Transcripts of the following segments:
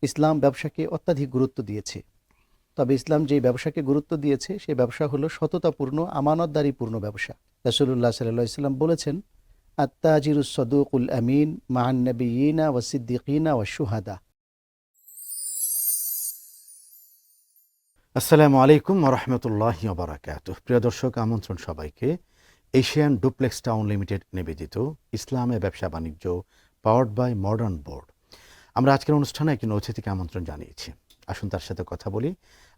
ইসলাম ব্যবসাকে অত্যাধিক গুরুত্ব দিয়েছে। তবে ইসলাম যেই ব্যবসাকে গুরুত্ব দিয়েছে সেই ব্যবসা হলো সততাপূর্ণ, আমানতদারিপূর্ণ ব্যবসা। রাসূলুল্লাহ সাল্লাল্লাহু আলাইহি ওয়াসাল্লাম বলেছেন, আত-তাজিরুস সাদুকুল আমিন মা'আন নাবিয়্যিনা ওয়াস সিদ্দিকিনা ওয়াশ শুহাদা। আসসালামু আলাইকুম ওয়া রাহমাতুল্লাহি ওয়া বারাকাতুহু। প্রিয় দর্শক, আমন্ত্রণ সবাইকে এশিয়ান ডুপ্লেক্স টাউন লিমিটেড নিবেদিত ইসলামে ব্যবসা বাণিজ্য পাওয়ার্ড বাই মডার্ন বোর্ড। আমরা আজকের অনুষ্ঠানে একজন অতিথিকে আমন্ত্রণ জানিয়েছি। আসুন তার সাথে কথা বলি।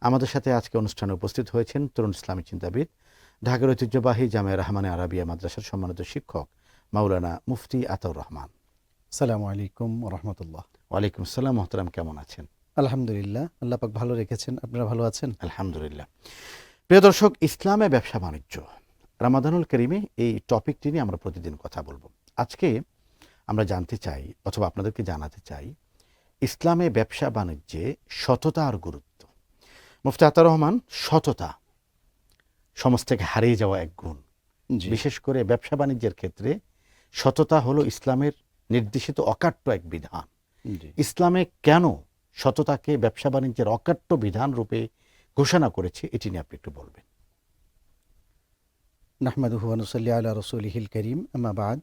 আমাদের সাথে আজকে অনুষ্ঠানে উপস্থিত হয়েছেন তরুণ ইসলামী চিন্তাবিদ, ঢাকার ঐতিহ্যবাহী জামিয়া রাহমানে আরাবিয়া মাদ্রাসার সম্মানিত শিক্ষক মাওলানা মুফতি আতাউর রহমান। আসসালামু আলাইকুম ওয়া রাহমাতুল্লাহ। ওয়ালাইকুম আসসালাম। মোহতারাম, কেমন আছেন? আলহামদুলিল্লাহ, আল্লাহ পাক ভালো রেখেছেন। আপনারা ভালো আছেন? আলহামদুলিল্লাহ। প্রিয় দর্শক, ইসলামে ব্যবসা বাণিজ্য, রামাদানুল করিমে এই টপিকটি নিয়ে আমরা প্রতিদিন কথা বলবো। আজকে আমরা জানতে চাই অথবা আপনাদেরকে জানাতে চাই ইসলামে ব্যবসা বাণিজ্যে সততা আর গুরুত্ব। মুফতি আতাউর রহমান, সততা সমাজ থেকে হারিয়ে যাওয়া এক গুণ। জি। বিশেষ করে ব্যবসা বাণিজ্যের ক্ষেত্রে সততা হলো ইসলামের নির্দেশিত অকাট্য এক বিধান। জি। ইসলামে কেন সততাকে ব্যবসা বাণিজ্যের অকাট্য বিধান রূপে ঘোষণা করেছে, এটি নিয়ে আপনি একটু বলবেন। নাহমাদুহু ওয়া নুসাল্লি আলা রাসূলিহিল কারীম, আম্মা বাদ।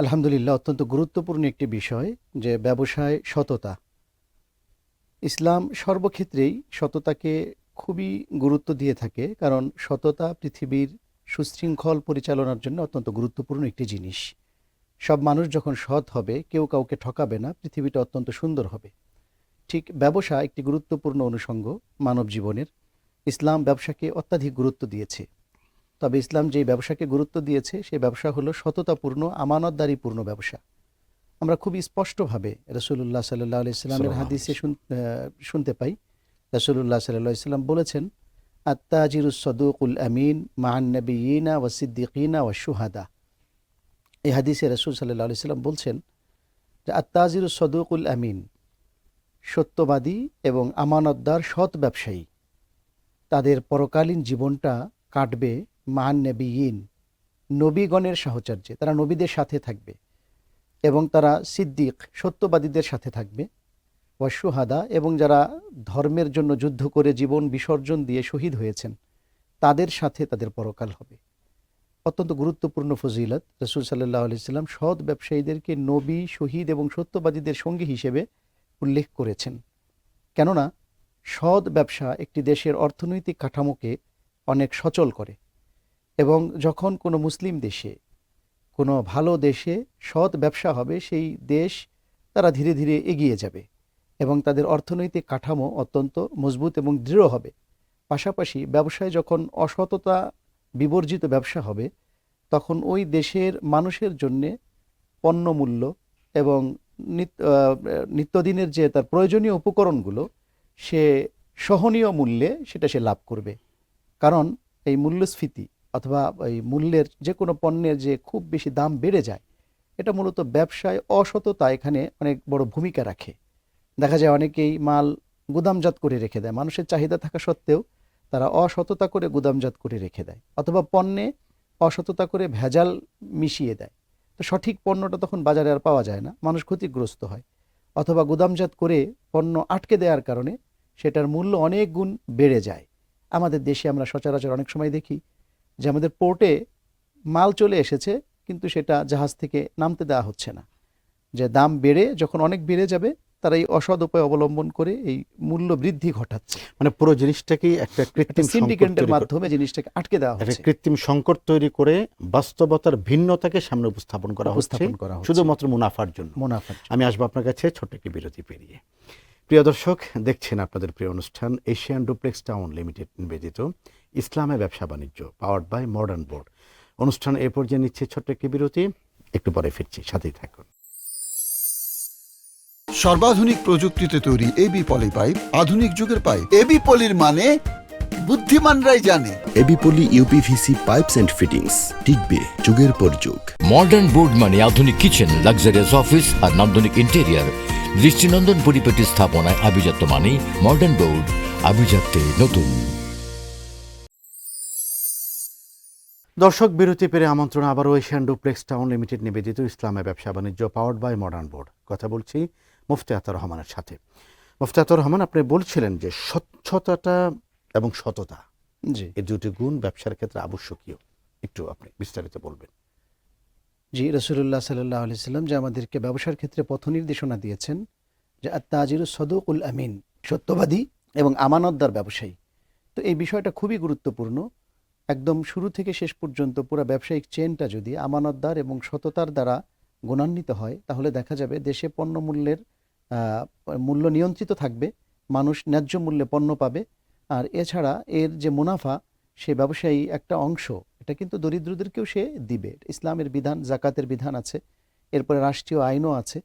আলহামদুলিল্লাহ, অত্যন্ত গুরুত্বপূর্ণ একটি বিষয় যে ব্যবসায় সততা। ইসলাম সর্বক্ষেত্রেই সততাকে খুবই গুরুত্ব দিয়ে থাকে, কারণ সততা পৃথিবীর সুশৃঙ্খল পরিচালনার জন্য অত্যন্ত গুরুত্বপূর্ণ একটি জিনিস। সব মানুষ যখন সৎ হবে, কেউ কাউকে ঠকাবে না, পৃথিবীটা অত্যন্ত সুন্দর হবে। ঠিক ব্যবসা একটি গুরুত্বপূর্ণ অনুষঙ্গ মানব জীবনের। ইসলাম ব্যবসাকে অত্যাধিক গুরুত্ব দিয়েছে। তবে ইসলাম যেই ব্যবসাকে গুরুত্ব দিয়েছে সেই ব্যবসা হলো সততাপূর্ণ, আমানতদারিপূর্ণ ব্যবসা। আমরা খুবই স্পষ্টভাবে রাসূলুল্লাহ সাল্লাল্লাহু আলাইহি সাল্লামের হাদিসে শুনতে পাই, রাসূলুল্লাহ সাল্লাল্লাহু আলাইহি সাল্লাম বলেছেন, আত-তাজিরুস সাদুকুল আমিন মা'আন নাবিয়্যিনা ওয়াস সিদ্দিকিনা ওয়াশ শুহাদা। এই হাদিসে রাসূল সাল্লাল্লাহু আলাইহি সাল্লাম বলছেন যে আত-তাজিরুস সাদুকুল আমিন, সত্যবাদী এবং আমানতদার সৎ ব্যবসায়ী, তাদের পরকালীন জীবনটা কাটবে মা'আন নাবিয়্যিন, নবীগণের সাহচর্যে, তারা নবীদের সাথে থাকবে, এবং তারা সিদ্দিক, সত্যবাদীদের সাথে থাকবে, ওয়া শুহাদা, এবং যারা ধর্মের জন্য যুদ্ধ করে জীবন বিসর্জন দিয়ে শহীদ হয়েছেন তাদের সাথে তাদের পরকাল হবে। অত্যন্ত গুরুত্বপূর্ণ ফজিলত। রাসূল সাল্লাল্লাহু আলাইহি সাল্লাম সৎ ব্যবসায়ীদেরকে নবী, শহীদ এবং সত্যবাদীদের সঙ্গী হিসেবে উল্লেখ করেছেন। কেননা সৎ ব্যবসা একটি দেশের অর্থনৈতিক কাঠামোকে অনেক সচল করে, এবং যখন কোনো মুসলিম দেশে, কোনো ভালো দেশে সৎ ব্যবসা হবে, সেই দেশ তারা ধীরে ধীরে এগিয়ে যাবে এবং তাদের অর্থনৈতিক কাঠামো অত্যন্ত মজবুত এবং দৃঢ় হবে। পাশাপাশি ব্যবসায় যখন অসততা বিবর্জিত ব্যবসা হবে, তখন ওই দেশের মানুষের জন্যে পণ্যমূল্য এবং নিত্যদিনের যে তার প্রয়োজনীয় উপকরণগুলো, সে সহনীয় মূল্যে সেটা সে লাভ করবে। কারণ এই মূল্যস্ফীতি অথবা এই মূল্যের যে কোনো পণ্যের যে খুব বেশি দাম বেড়ে যায়, এটা মূলত ব্যবসায় অসততা এখানে অনেক বড় ভূমিকা রাখে। দেখা যায় অনেকেই মাল গুদামজাত করে রেখে দেয়, মানুষের চাহিদা থাকা সত্ত্বেও তারা অসততা করে গুদামজাত করে রেখে দেয়, অথবা পণ্যে অসততা করে ভেজাল মিশিয়ে দেয়। তো সঠিক পণ্যটা তখন বাজারে আর পাওয়া যায় না, মানুষ ক্ষতিগ্রস্ত হয়। অথবা গুদামজাত করে পণ্য আটকে দেওয়ার কারণে সেটার মূল্য অনেক গুণ বেড়ে যায়। আমাদের দেশে আমরা সচরাচর অনেক সময় দেখি যে আমাদের পোর্টে মাল চলে এসেছে, কিন্তু সেটা জাহাজ থেকে নামতে দেওয়া হচ্ছে না। যে দাম বেড়ে যখন অনেক বেড়ে যাবে, তারা এই অসৎ উপায় অবলম্বন করে এই মূল্য বৃদ্ধি ঘটাচ্ছে। মানে পুরো জিনিসটাকেই একটা কৃত্রিম সিন্ডিকেটের মাধ্যমে জিনিসটাকে আটকে দেওয়া হচ্ছে, কৃত্রিম সংকট তৈরি করে বাস্তবতার ভিন্নতাকে সামনে উপস্থাপন করা হচ্ছে শুধুমাত্র মুনাফার জন্য। আমি আসবো আপনার কাছে ছোট্ট একটি বিরতি পেরিয়ে। প্রিয় দর্শক, দেখছেন আপনাদের প্রিয় অনুষ্ঠান এশিয়ান ডুপ্লেক্স টাউন লিমিটেড নিবেদিত ইসলামে ব্যবসা বাণিজ্য পাওয়ার্ড বাই মডার্ন বোর্ড। অনুষ্ঠান এ পর্যায়ে নিচ্ছে ছোট্ট একটি বিরতি, একটু পরে ফিরছি, সাথেই থাকুন। সর্বাধুনিক প্রযুক্তিতে তৈরি এবি পলি পাইপ, আধুনিক যুগের পাইপ। এবি পলির মানে বুদ্ধিমানরাই জানে। AB Poly UPVC pipes and fittings, টিকবে যুগের পর যুগ। মডার্ন বোর্ড মানে আধুনিক কিচেন, লাক্সারিয়াস অফিস আর নান্দনিক ইন্টেরিয়ার। দৃষ্টিনন্দন পরিপাটি স্থাপনায় আভিজাত্য মানে মডার্ন বোর্ড, আভিজাত্যে নতুন। দর্শক, বিরতি পেরে আমন্ত্রণ আবারও এশিয়ান ডুপ্লেক্স টাউন লিমিটেড নিবেদিত ইসলামে ব্যবসা বাণিজ্য পাওয়ার্ড বাই মডার্ন বোর্ড। কথা বলছি মুফতি আতাউর রহমানের সাথে। মুফতি আতাউর রহমান, আপনি বলছিলেন যে স্বচ্ছতাটা এবং সততা, জি এই দুটি গুণ ব্যবসার ক্ষেত্রে আবশ্যকীয়। একটু আপনি বিস্তারিত বলবেন। জি রাসূলুল্লাহ সাল্লাল্লাহু আলাইহি সাল্লাম যে আমাদেরকে ব্যবসার ক্ষেত্রে পথ নির্দেশনা দিয়েছেন যে আত-তাজিরুস সাদুকুল আমিন, সত্যবাদী এবং আমানতদার ব্যবসায়ী। তো এই বিষয়টা খুবই গুরুত্বপূর্ণ। একদম শুরু থেকে শেষ পর্যন্ত পুরো ব্যবসায়িক চেনটা যদি আমানতদার এবং সততার দ্বারা গুণান্বিত হয়, তাহলে দেখা যাবে দেশে পণ্য মূল্যের মূল্য নিয়ন্ত্রিত থাকবে, মানুষ ন্যায্য মূল্যে পণ্য পাবে। আর এছাড়া এর যে মুনাফা, সে ব্যবসায়ী একটা অংশ এটা কিন্তু দরিদ্রদেরকেও সে দিবে। ইসলামের বিধান, জাকাতের বিধান আছে, এরপরে রাষ্ট্রীয় আইনও আছে।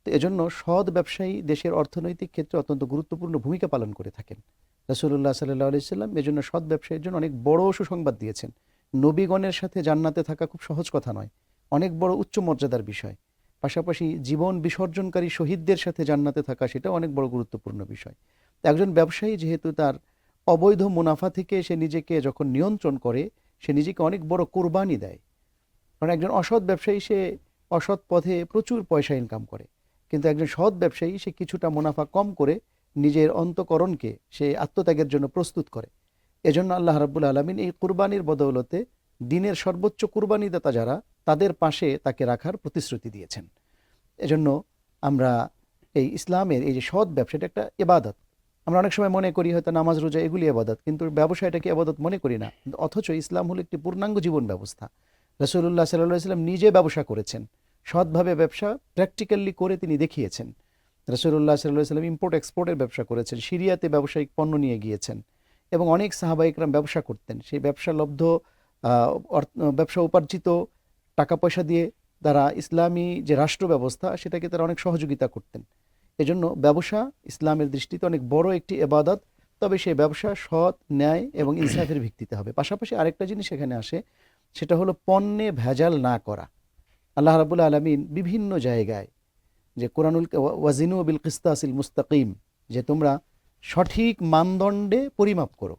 তো এজন্য সৎ ব্যবসায়ী দেশের অর্থনৈতিক ক্ষেত্রে অত্যন্ত গুরুত্বপূর্ণ ভূমিকা পালন করে থাকেন। রাসূলুল্লাহ সাল্লাল্লাহু আলাইহি সাল্লাম এজন্য সৎ ব্যবসায়ীর জন্য অনেক বড় সুসংবাদ দিয়েছেন। নবীগণের সাথে জান্নাতে থাকা খুব সহজ কথা নয়, অনেক বড় উচ্চ মর্যাদার বিষয়। পাশাপাশি জীবন বিসর্জনকারী শহীদদের সাথে জান্নাতে থাকা, সেটাও অনেক বড় গুরুত্বপূর্ণ বিষয়। তো একজন ব্যবসায়ী যেহেতু তার অবৈধ মুনাফা থেকে সে নিজেকে যখন নিয়ন্ত্রণ করে, সে নিজেকে অনেক বড় কোরবানি দেয়। কারণ একজন অসৎ ব্যবসায়ী সে অসৎ পথে প্রচুর পয়সা ইনকাম করে, কিন্তু একজন সৎ ব্যবসায়ী সে কিছুটা মুনাফা কম করে নিজের অন্তঃকরণকে সে আত্মত্যাগের জন্য প্রস্তুত করে। এজন্য আল্লাহ রাব্বুল আলামিন এই কুরবানির বদৌলতে দিনের সর্বোচ্চ কুরবানিদাতা যারা, তাদের পাশে তাকে রাখার প্রতিশ্রুতি দিয়েছেন। এজন্য আমরা এই ইসলামের এই যে সৎ ব্যবসা, এটা একটা ইবাদত। আমরা অনেক সময় মনে করি হয়তো নামাজ রোজা এগুলি ইবাদত, কিন্তু ব্যবসা এটাকে ইবাদত মনে করি না। অথচ ইসলাম হলো একটি পূর্ণাঙ্গ জীবন ব্যবস্থা। রাসূলুল্লাহ সাল্লাল্লাহু আলাইহি ওয়াসাল্লাম নিজে ব্যবসা করেছেন, সৎভাবে ব্যবসা প্র্যাকটিক্যালি করে তিনি দেখিয়েছেন। রাসূলুল্লাহ সাল্লাল্লাহু আলাইহি ওয়াসাল্লাম ইম্পোর্ট এক্সপোর্টের ব্যবসা করেছেন, সিরিয়াতে ব্যবসায়িক পণ্য নিয়ে গিয়েছেন, এবং অনেক সাহাবা ইকরাম ব্যবসা করতেন। সেই ব্যবসালব্ধ ব্যবসা উপার্জিত টাকা পয়সা দিয়ে তারা ইসলামী যে রাষ্ট্র ব্যবস্থা, সেটাকে তারা অনেক সহযোগিতা করতেন। এজন্য ব্যবসা ইসলামের দৃষ্টিতে অনেক বড় একটি ইবাদত। তবে সেই ব্যবসা সৎ, ন্যায় এবং ইনসাফের ভিত্তিতে হবে। পাশাপাশি আরেকটা জিনিস এখানে আসে, সেটা হলো পণ্যে ভেজাল না করা। আল্লাহ রাব্বুল আলামিন বিভিন্ন জায়গায় যে কোরআনুল ওয়াজিনু বিল কিসতাসিল মুস্তাকিম, যে তোমরা সঠিক মানদণ্ডে পরিমাপ করো।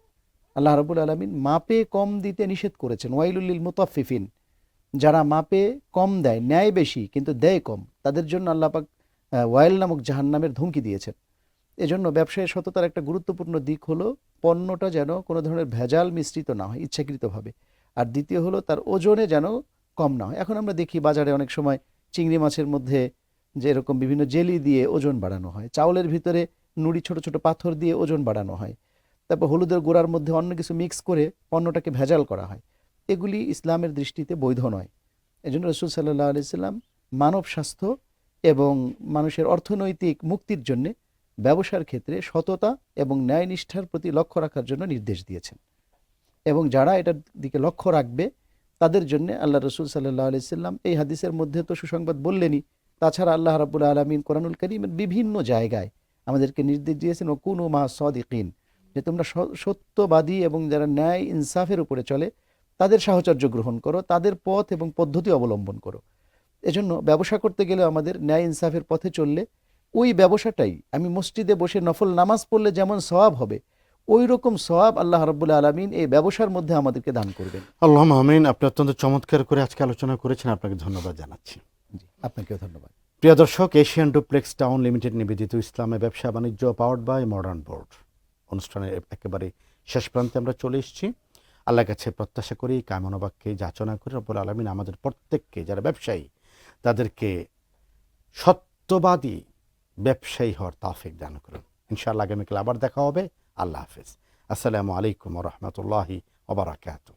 আল্লাহ রাব্বুল আলামিন মাপে কম দিতে নিষেধ করেছেন। ওয়াইলুল লিল মুতাফফিফিন, যারা মাপে কম দেয়, ন্যায় বেশি কিন্তু দেয় কম, তাদের জন্য আল্লাহ পাক ওয়াইল নামক জাহান্নামের ধমকি দিয়েছেন। এজন্য ব্যবসায়ের সততার একটা গুরুত্বপূর্ণ দিক হলো পণ্যটা যেন কোনো ধরনের ভেজাল মিশ্রিত না হয় ইচ্ছাকৃতভাবে। আর দ্বিতীয় হলো তার ওজনে যেন কম না হয়। এখন আমরা দেখি বাজারে অনেক সময় চিংড়ি মাছের মধ্যে যে এরকম বিভিন্ন জেলি দিয়ে ওজন বাড়ানো হয়, চাউলের ভিতরে নুড়ি ছোট ছোট পাথর দিয়ে ওজন বাড়ানো হয়, তারপর হলুদের গুঁড়ার মধ্যে অন্য কিছু মিক্স করে পণ্যটাকে ভেজাল করা হয়। এগুলি ইসলামের দৃষ্টিতে বৈধ নয়। এজন্য রাসূল সাল্লাল্লাহু আলাইহি সাল্লাম মানব স্বাস্থ্য এবং মানুষের অর্থনৈতিক মুক্তির জন্য ব্যবসার ক্ষেত্রে সততা এবং ন্যায়নিষ্ঠার প্রতি লক্ষ্য রাখার জন্য নির্দেশ দিয়েছেন। এবং যারা এটার দিকে লক্ষ্য রাখবে, তাদের জন্য আল্লাহ রাসূল সাল্লাল্লাহু আলাইহি সাল্লাম এই হাদিসের মধ্যে তো সুসংবাদ বললেনই, তাছাড়া আল্লাহ রাব্বুল আলামিন কোরআনুল কারীমের বিভিন্ন জায়গায় আমাদেরকে নির্দেশ দিয়েছেন ওয়াকুনু মা সাদিকিন, যে তোমরা সত্যবাদী এবং যারা ন্যায় ইনসাফের উপরে চলে তাদের সাহচর্য গ্রহণ করো, তাদের পথ এবং পদ্ধতি অবলম্বন করো। এজন্য ব্যবসা করতে গেলে আমাদের ন্যায় ইনসাফের পথে চললে ওই ব্যবসাটাই আমি মসজিদে বসে নফল নামাজ পড়লে যেমন সওয়াব হবে, ওই রকম সওয়াব আল্লাহ রাব্বুল আলামিন এই ব্যবসার মধ্যে আমাদেরকে দান করবেন। আল্লাহুম্মা আমিন। আপনি অত্যন্ত চমৎকার করে আজকে আলোচনা করেছেন, আপনাকে ধন্যবাদ জানাচ্ছি। জি, আপনাকেও ধন্যবাদ। প্রিয় দর্শক, এশিয়ান ডুপ্লেক্স টাউন লিমিটেড নিবেদিত ইসলামে ব্যবসা বাণিজ্য পাওয়ার্ড বাই মডার্ন বোর্ড অনুষ্ঠানের একেবারে শেষ প্রান্তে আমরা চলে এসেছি। আল্লাহর কাছে প্রত্যাশা করি, কামনা বাক্যে যাচনা করি রব্বুল আলামিন আমাদের প্রত্যেককে, যারা ব্যবসায়ী তাদেরকে সত্যবাদী ব্যবসায়ী হওয়ার তৌফিক দান করুন। ইনশাআল্লাহ আগামীকাল আবার দেখা হবে। আল্লাহ হাফেজ। আসসালামু আলাইকুম ওয়া রাহমাতুল্লাহি ওয়া বারাকাতুহু।